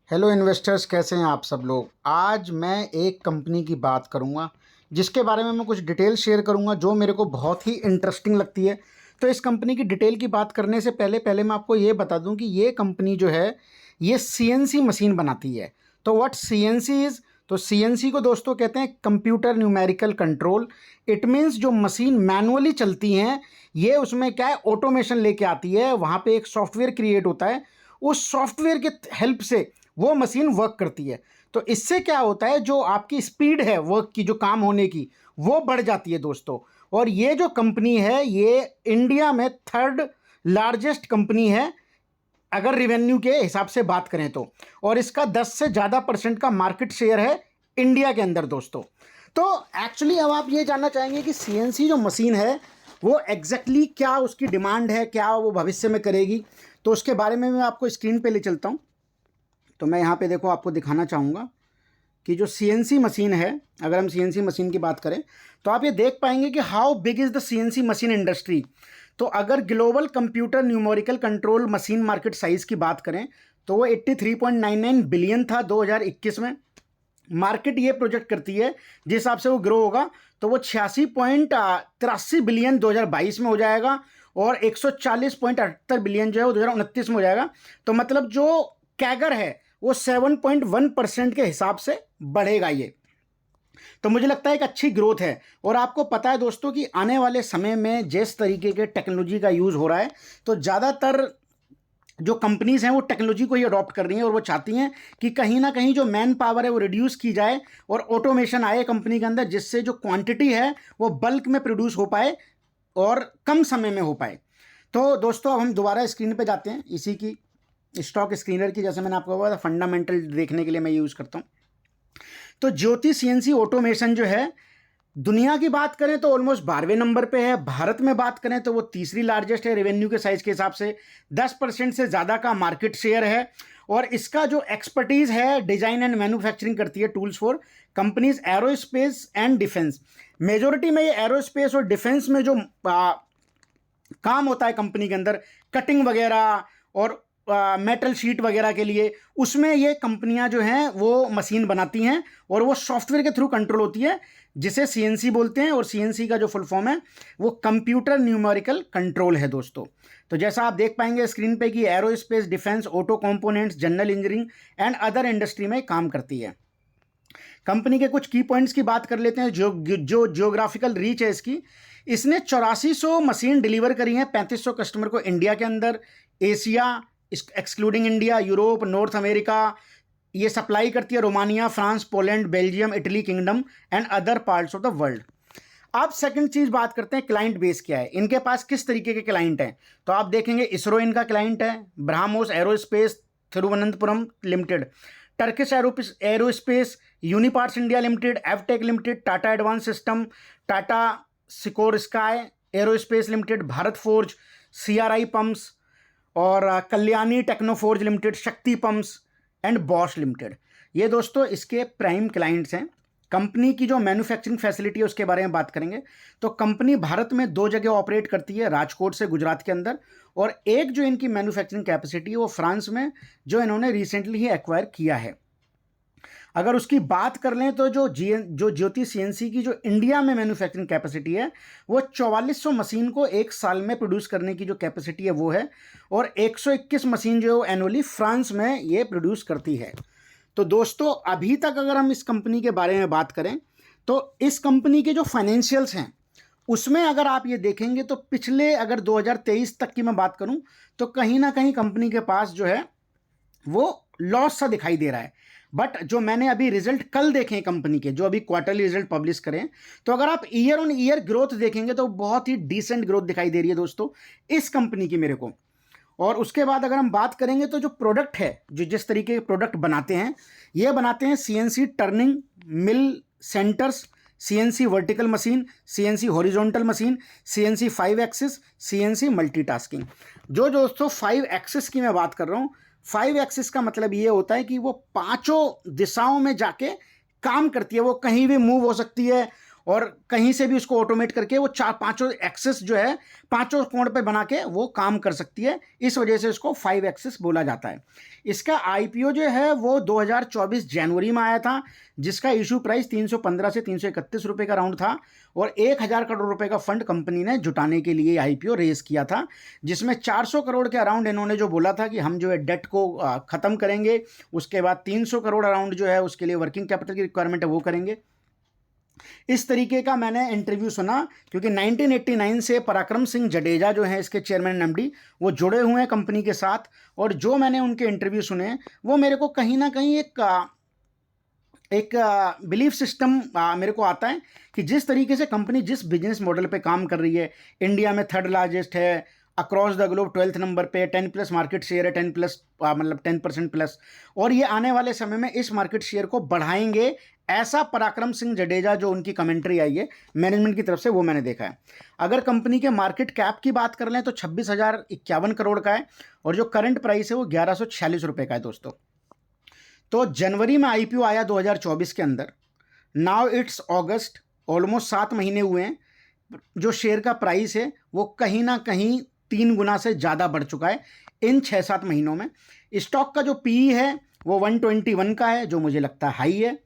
Hello investors, कैसे हैं आप सब लोग। आज मैं एक कंपनी की बात करूंगा जिसके बारे में मैं कुछ डिटेल शेयर करूंगा जो मेरे को बहुत ही इंटरेस्टिंग लगती है। तो इस कंपनी की डिटेल की बात करने से पहले पहले मैं आपको ये बता दूं कि ये कंपनी जो है ये सीएनसी मशीन बनाती है। तो व्हाट सीएनसी इज़, तो सीएनसी को दोस्तों कहते हैं computer numerical control. It means जो मशीन मैनुअली चलती हैं ये उसमें क्या है, ऑटोमेशन लेके आती है। वहाँ पे एक सॉफ्टवेयर क्रिएट होता है, उस सॉफ्टवेयर के हेल्प से वो मशीन वर्क करती है। तो इससे क्या होता है, जो आपकी स्पीड है वर्क की, जो काम होने की, वो बढ़ जाती है दोस्तों। और ये जो कंपनी है ये इंडिया में थर्ड लार्जेस्ट कंपनी है अगर रिवेन्यू के हिसाब से बात करें तो। और इसका 10 से ज़्यादा % का मार्केट शेयर है इंडिया के अंदर दोस्तों। तो एक्चुअली अब आप ये जानना चाहेंगे कि सीएनसी जो मशीन है वो एग्जैक्टली क्या उसकी डिमांड है, क्या वो भविष्य में करेगी। तो उसके बारे में मैं आपको स्क्रीन पे ले चलता हूँ। तो मैं यहाँ पे देखो आपको दिखाना चाहूँगा कि जो सीएनसी मशीन है, अगर हम सीएनसी मशीन की बात करें तो आप ये देख पाएंगे कि how big is the CNC machine industry. तो अगर global computer numerical control machine market size की बात करें तो वो 83.99 बिलियन था 2021 में। मार्केट ये प्रोजेक्ट करती है जिस हिसाब से वो ग्रो होगा तो वो 86.83 बिलियन 2022 में हो जाएगा और 140.78 बिलियन जो है वो 2029 में हो जाएगा। तो मतलब जो कैगर है वो 7.1% के हिसाब से बढ़ेगा ये। तो मुझे लगता है एक अच्छी ग्रोथ है। और आपको पता है दोस्तों कि आने वाले समय में जिस तरीके के टेक्नोलॉजी का यूज़ हो रहा है तो ज़्यादातर जो कंपनीज़ हैं वो टेक्नोलॉजी को ही अडॉप्ट कर रही हैं और वो चाहती हैं कि कहीं ना कहीं जो मैन पावर है वो रिड्यूस की जाए और ऑटोमेशन आए कंपनी के अंदर, जिससे जो क्वांटिटी है वो बल्क में प्रोड्यूस हो पाए और कम समय में हो पाए। तो दोस्तों अब हम दोबारा स्क्रीन पे जाते हैं इसी की स्टॉक स्क्रीनर की। जैसे मैंने आपको बताया फंडामेंटल देखने के लिए मैं यूज़ करता हूँ। तो ज्योति सीएनसी ऑटोमेशन जो है, दुनिया की बात करें तो ऑलमोस्ट 12वें नंबर पे है। भारत में बात करें तो वो तीसरी लार्जेस्ट है रेवेन्यू के साइज के हिसाब से। 10% से ज़्यादा का मार्केट शेयर है। और इसका जो एक्सपर्टीज़ है, डिजाइन एंड मैन्युफैक्चरिंग करती है tools for companies aerospace and defence. Majority में ये एरोस्पेस और डिफेंस में जो काम होता है कंपनी के अंदर, कटिंग वगैरह और मेटल शीट वगैरह के लिए, उसमें ये कंपनियां जो हैं वो मशीन बनाती हैं और वो सॉफ्टवेयर के थ्रू कंट्रोल होती है जिसे सीएनसी बोलते हैं। और सीएनसी का जो फुल फॉर्म है वो कंप्यूटर न्यूमेरिकल कंट्रोल है दोस्तों। तो जैसा आप देख पाएंगे स्क्रीन पे कि aerospace, defence, auto components, general engineering and other industry में काम करती है। कंपनी के कुछ की पॉइंट्स की बात कर लेते हैं। जो जियोग्राफिकल रीच है इसकी, इसने 8400 मशीन डिलीवर करी हैं 3500 कस्टमर को इंडिया के अंदर, Asia excluding India, Europe, north America. ये सप्लाई करती है Romania, France, Poland, Belgium, Italy kingdom and other parts of the world. अब सेकंड चीज बात करते हैं क्लाइंट बेस क्या है, इनके पास किस तरीके के क्लाइंट हैं। तो आप देखेंगे इसरो इनका क्लाइंट है, BrahMos aerospace Thiruvananthapuram limited, Turkish aerospace, Uniparts India limited, Avtec limited, Tata advance system, Tata Sikorsky aerospace limited, Bharat forge, CRI pumps और Kalyani Technoforge limited, Shakti pumps and Bosch limited. ये दोस्तों इसके प्राइम क्लाइंट्स हैं। कंपनी की जो मैन्युफैक्चरिंग फैसिलिटी है उसके बारे में बात करेंगे तो कंपनी भारत में 2 जगह ऑपरेट करती है, राजकोट से गुजरात के अंदर, और एक जो इनकी मैन्युफैक्चरिंग कैपेसिटी है वो फ्रांस में, जो इन्होंने रिसेंटली ही एक्वायर किया है। अगर उसकी बात कर लें तो जो ज्योति सीएनसी की जो इंडिया में मैन्युफैक्चरिंग कैपेसिटी है वो 4400 मशीन को एक साल में प्रोड्यूस करने की जो कैपेसिटी है वो है, और 121 मशीन जो है एनुअली फ्रांस में ये प्रोड्यूस करती है। तो दोस्तों अभी तक अगर हम इस कंपनी के बारे में बात करें तो इस कंपनी के जो फाइनेंशियल्स हैं उसमें अगर आप ये देखेंगे तो पिछले अगर 2023 तक की मैं बात करूं तो कहीं ना कहीं कंपनी के पास जो है वो लॉस सा दिखाई दे रहा है। बट जो मैंने अभी रिजल्ट कल देखे कंपनी के, जो अभी क्वार्टरली रिजल्ट पब्लिश करें, तो अगर आप ईयर ऑन ईयर ग्रोथ देखेंगे तो बहुत ही डिसेंट ग्रोथ दिखाई दे रही है दोस्तों इस कंपनी की मेरे को। और उसके बाद अगर हम बात करेंगे तो जो प्रोडक्ट है, जो जिस तरीके के प्रोडक्ट बनाते हैं, ये बनाते हैं CNC turning mill centres, CNC vertical machine, CNC horizontal machine, CNC 5 axis, CNC multitasking. जो दोस्तों 5 एक्सिस की मैं बात कर रहा हूँ, 5 एक्सिस का मतलब ये होता है कि वो पांचों दिशाओं में जाके काम करती है, वो कहीं भी मूव हो सकती है और कहीं से भी उसको ऑटोमेट करके वो पांचों एक्सेस जो है पांचों कोण पे बना के वो काम कर सकती है। इस वजह से इसको 5 एक्सेस बोला जाता है। इसका आईपीओ जो है वो 2024 जनवरी में आया था, जिसका इशू प्राइस 315 से 331 रुपए का राउंड था और 1000 करोड़ रुपए का फंड कंपनी ने जुटाने के लिए आईपीओ रेज किया था, जिसमें 400 करोड़ के अराउंड इन्होंने जो बोला था कि हम जो है डेट को खत्म करेंगे, उसके बाद 300 करोड़ अराउंड जो है उसके लिए वर्किंग कैपिटल की रिक्वायरमेंट है वो करेंगे। इस तरीके का मैंने इंटरव्यू सुना, क्योंकि 1989 से पराक्रम सिंह जडेजा जो है इसके चेयरमैन एमडी, वो जुड़े हुए हैं कंपनी के साथ, और जो मैंने उनके इंटरव्यू सुने वो मेरे को कहीं ना कहीं एक बिलीफ सिस्टम मेरे को आता है कि जिस तरीके से कंपनी जिस बिजनेस मॉडल पे काम कर रही है, इंडिया में 3rd लार्जेस्ट है, across the globe 12th number पे, 10+ मार्केट शेयर है, 10+ मतलब 10% प्लस, और ये आने वाले समय में इस मार्केट शेयर को बढ़ाएंगे, ऐसा पराक्रम सिंह जडेजा जो उनकी कमेंट्री आई है मैनेजमेंट की तरफ से वो मैंने देखा है। अगर कंपनी के मार्केट कैप की बात कर लें तो 26,051 करोड़ का है और जो करंट प्राइस है वो 1146 रुपये का है दोस्तों। तो जनवरी में आईपीओ आया 2024 के अंदर, नाउ इट्स अगस्त, ऑलमोस्ट 7 महीने हुए हैं, जो शेयर का प्राइस है वो कहीं ना कहीं 3 गुना से ज़्यादा बढ़ चुका है इन 6-7 महीनों में। स्टॉक का जो पीई है वो 121 का है, जो मुझे लगता है हाई है,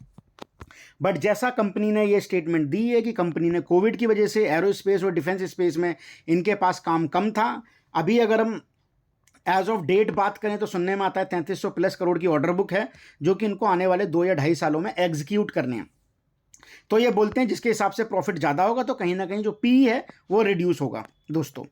बट जैसा कंपनी ने ये स्टेटमेंट दी है कि कंपनी ने कोविड की वजह से एरोस्पेस और डिफेंस स्पेस में इनके पास काम कम था। अभी अगर हम एज ऑफ डेट बात करें तो सुनने में आता है 3300+ करोड़ की ऑर्डर बुक है, जो कि इनको आने वाले 2 या 2.5 सालों में एग्जीक्यूट करने हैं। तो ये बोलते हैं जिसके हिसाब से प्रॉफिट ज़्यादा होगा तो कहीं ना कहीं जो पी है वो रिड्यूस होगा दोस्तों।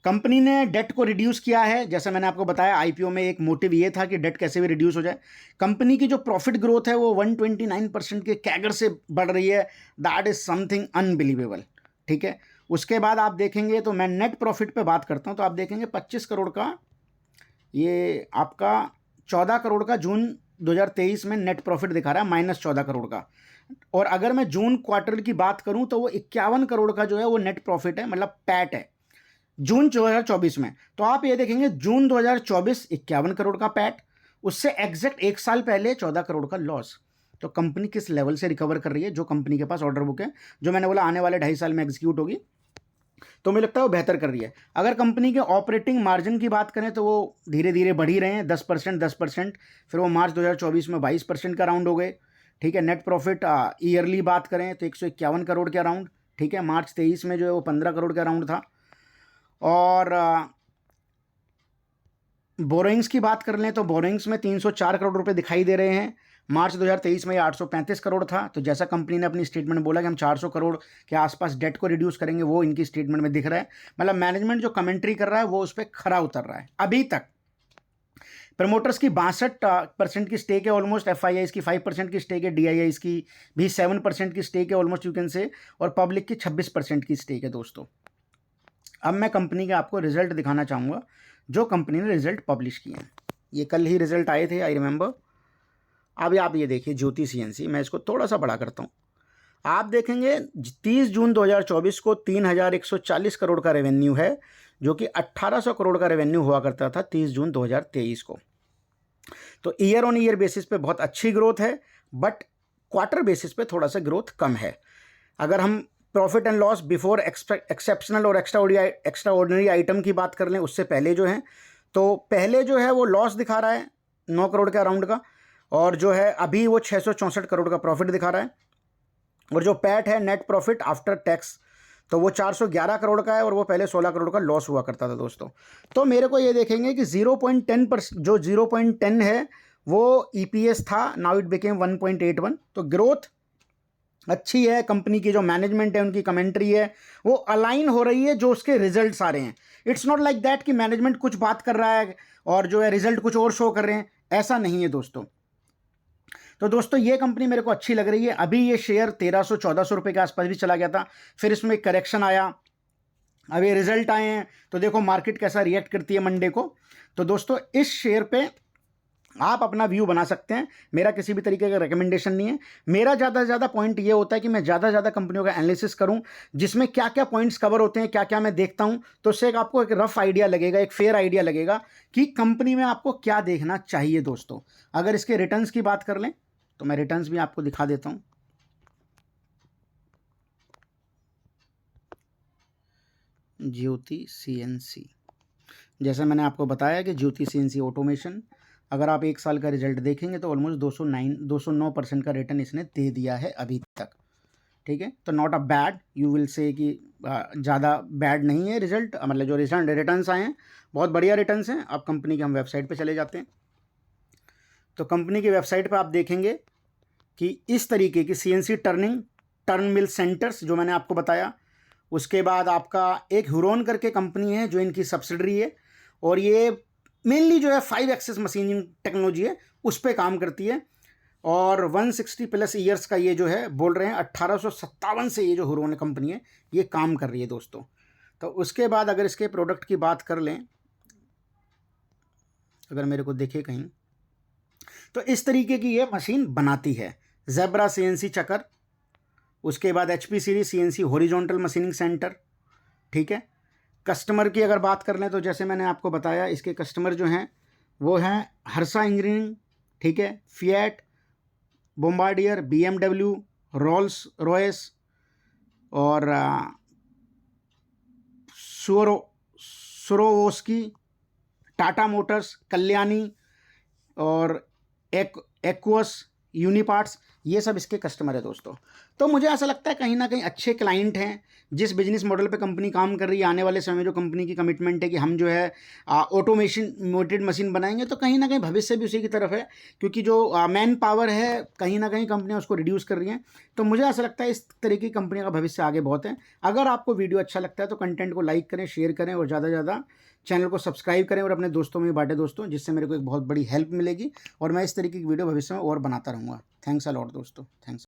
कंपनी ने डेट को रिड्यूस किया है, जैसा मैंने आपको बताया आईपीओ में एक मोटिव ये था कि डेट कैसे भी रिड्यूस हो जाए। कंपनी की जो प्रॉफिट ग्रोथ है वो 129% के कैगर से बढ़ रही है, दैट इज समथिंग अनबिलीवेबल। ठीक है, उसके बाद आप देखेंगे तो मैं नेट प्रॉफिट पे बात करता हूँ, तो आप देखेंगे 25 करोड़ का, ये आपका 14 करोड़ का जून 2023 में नेट प्रॉफिट दिखा रहा है, -14 करोड़ का। और अगर मैं जून क्वार्टर की बात करूं तो वो 51 करोड़ का जो है वो नेट प्रॉफिट है, मतलब पैट है जून 2024 में। तो आप ये देखेंगे जून 2024 51 करोड़ का पैट, उससे एग्जैक्ट 1 साल पहले 14 करोड़ का लॉस। तो कंपनी किस लेवल से रिकवर कर रही है, जो कंपनी के पास ऑर्डर बुक है, जो मैंने बोला आने वाले 2.5 साल में एग्जीक्यूट होगी, तो मुझे लगता है वो बेहतर कर रही है। अगर कंपनी के ऑपरेटिंग मार्जिन की बात करें तो वो धीरे धीरे बढ़ ही रहे हैं, 10%, फिर वो मार्च 2024 में 22% का राउंड हो गए। ठीक है, नेट प्रॉफिट ईयरली बात करें तो 151 करोड़ के अराउंड। ठीक है, मार्च 23 में जो है वो 15 करोड़ का राउंड था। और बोरोइंग्स की बात कर लें तो बोरोइंग्स में 304 करोड़ रुपए दिखाई दे रहे हैं, मार्च 2023 में ये 835 करोड़ था। तो जैसा कंपनी ने अपनी स्टेटमेंट में बोला कि हम 400 करोड़ के आसपास डेट को रिड्यूस करेंगे, वो इनकी स्टेटमेंट में दिख रहा है। मतलब मैनेजमेंट जो कमेंट्री कर रहा है वो उस पर खरा उतर रहा है। अभी तक प्रमोटर्स की 62% की स्टेक है ऑलमोस्ट, एफआईआईस की 5% की स्टेक है, डीआईआईस की भी 7% की स्टेक है ऑलमोस्ट यू कैन से, और पब्लिक की 26% की स्टेक है दोस्तों। अब मैं कंपनी के आपको रिजल्ट दिखाना चाहूँगा, जो कंपनी ने रिजल्ट पब्लिश किए हैं। ये कल ही रिजल्ट आए थे, आई रिमेंबर। अभी आप ये देखिए ज्योति सीएनसी, मैं इसको थोड़ा सा बड़ा करता हूँ। आप देखेंगे 30 जून 2024 को 3140 करोड़ का रेवेन्यू है, जो कि 1800 करोड़ का रेवेन्यू हुआ करता था 30 जून 2023 को। तो ईयर ऑन ईयर बेसिस पे बहुत अच्छी ग्रोथ है, बट क्वार्टर बेसिस पे थोड़ा सा ग्रोथ कम है। अगर हम profit and loss before exceptional और एक्स्ट्रा ऑर्डिनरी आइटम की बात कर लें, उससे पहले जो है, तो पहले जो है वो लॉस दिखा रहा है 9 करोड़ के अराउंड का, और जो है अभी वो 664 करोड़ का प्रॉफिट दिखा रहा है। और जो पैट है नेट प्रॉफिट आफ्टर टैक्स, तो वो 411 करोड़ का है, और वो पहले 16 करोड़ का लॉस हुआ करता था दोस्तों। तो मेरे को ये देखेंगे कि 0.10% जो 0.10 है वो ईपीएस था, नाउ इट बिकेम 1.81। तो ग्रोथ अच्छी है, कंपनी की जो मैनेजमेंट है उनकी कमेंट्री है वो अलाइन हो रही है जो उसके रिजल्ट्स आ रहे हैं। इट्स नॉट लाइक दैट कि मैनेजमेंट कुछ बात कर रहा है और जो है रिजल्ट कुछ और शो कर रहे हैं, ऐसा नहीं है दोस्तों। तो दोस्तों ये कंपनी मेरे को अच्छी लग रही है। अभी ये शेयर 1300-1400 रुपये के आसपास भी चला गया था, फिर इसमें एक करेक्शन आया, अब ये रिजल्ट आए हैं, तो देखो मार्केट कैसा रिएक्ट करती है मंडे को। तो दोस्तों इस शेयर पे आप अपना व्यू बना सकते हैं, मेरा किसी भी तरीके का रिकमेंडेशन नहीं है। मेरा ज़्यादा से ज़्यादा पॉइंट ये होता है कि मैं ज़्यादा से ज़्यादा कंपनियों का एनालिसिस करूं, जिसमें क्या क्या पॉइंट्स कवर होते हैं, क्या क्या मैं देखता हूं, तो उससे आपको एक रफ आइडिया लगेगा, एक फेयर आइडिया लगेगा कि कंपनी में आपको क्या देखना चाहिए दोस्तों। अगर इसके रिटर्न्स की बात कर लें तो मैं रिटर्न्स भी आपको दिखा देता हूँ। ज्योति CNC। जैसे मैंने आपको बताया कि ज्योति CNC ऑटोमेशन, अगर आप 1 साल का रिजल्ट देखेंगे तो ऑलमोस्ट 209% का रिटर्न इसने दे दिया है अभी तक। ठीक है, तो not a bad, you will say कि ज़्यादा बैड नहीं है रिजल्ट, मतलब जो रिटर्न्स आए हैं बहुत बढ़िया रिटर्न्स हैं। आप कंपनी की हम वेबसाइट पे चले जाते हैं, तो कंपनी की वेबसाइट पे आप देखेंगे कि इस तरीके की CNC टर्न मिल सेंटर्स जो मैंने आपको बताया। उसके बाद आपका एक हुरोन करके कंपनी है जो इनकी सब्सिडरी है, और ये मेनली जो है 5 एक्सेस मशीनिंग टेक्नोलॉजी है उस पर काम करती है। और 160+ ईयर्स का ये जो है बोल रहे हैं 1857 से ये जो हुरोन कंपनी है ये काम कर रही है दोस्तों। तो उसके बाद अगर इसके प्रोडक्ट की बात कर लें, अगर मेरे को देखे कहीं, तो इस तरीके की ये मशीन बनाती है। ज़ेब्रा CNC चकर, उसके बाद HP series CNC horizontal machining centre. ठीक है, कस्टमर की अगर बात कर लें तो जैसे मैंने आपको बताया इसके कस्टमर जो हैं वो हैं हर्षा इंजीनियरिंग, ठीक है, fiat, Bombardier, BMW, Rolls Royce और सुरोवोस्की, टाटा मोटर्स, कल्याणी और एक्वस, यूनिपार्ट्स, ये सब इसके कस्टमर है दोस्तों। तो मुझे ऐसा लगता है कहीं ना कहीं अच्छे क्लाइंट हैं। जिस बिजनेस मॉडल पे कंपनी काम कर रही है, आने वाले समय में जो कंपनी की कमिटमेंट है कि हम जो है ऑटोमेशन मोटेड मशीन बनाएंगे, तो कहीं ना कहीं भविष्य भी उसी की तरफ है, क्योंकि जो मैन पावर है कहीं ना कहीं कंपनियां उसको रिड्यूस कर रही हैं। तो मुझे ऐसा लगता है इस तरीके की कंपनी का भविष्य आगे बहुत है। अगर आपको वीडियो अच्छा लगता है तो कंटेंट को लाइक करें, शेयर करें और ज़्यादा से ज़्यादा चैनल को सब्सक्राइब करें और अपने दोस्तों में बांटें दोस्तों, जिससे मेरे को एक बहुत बड़ी हेल्प मिलेगी और मैं इस तरीके की वीडियो भविष्य में और बनाता रहूँगा। थैंक्स अ लॉट दोस्तों, थैंक्स।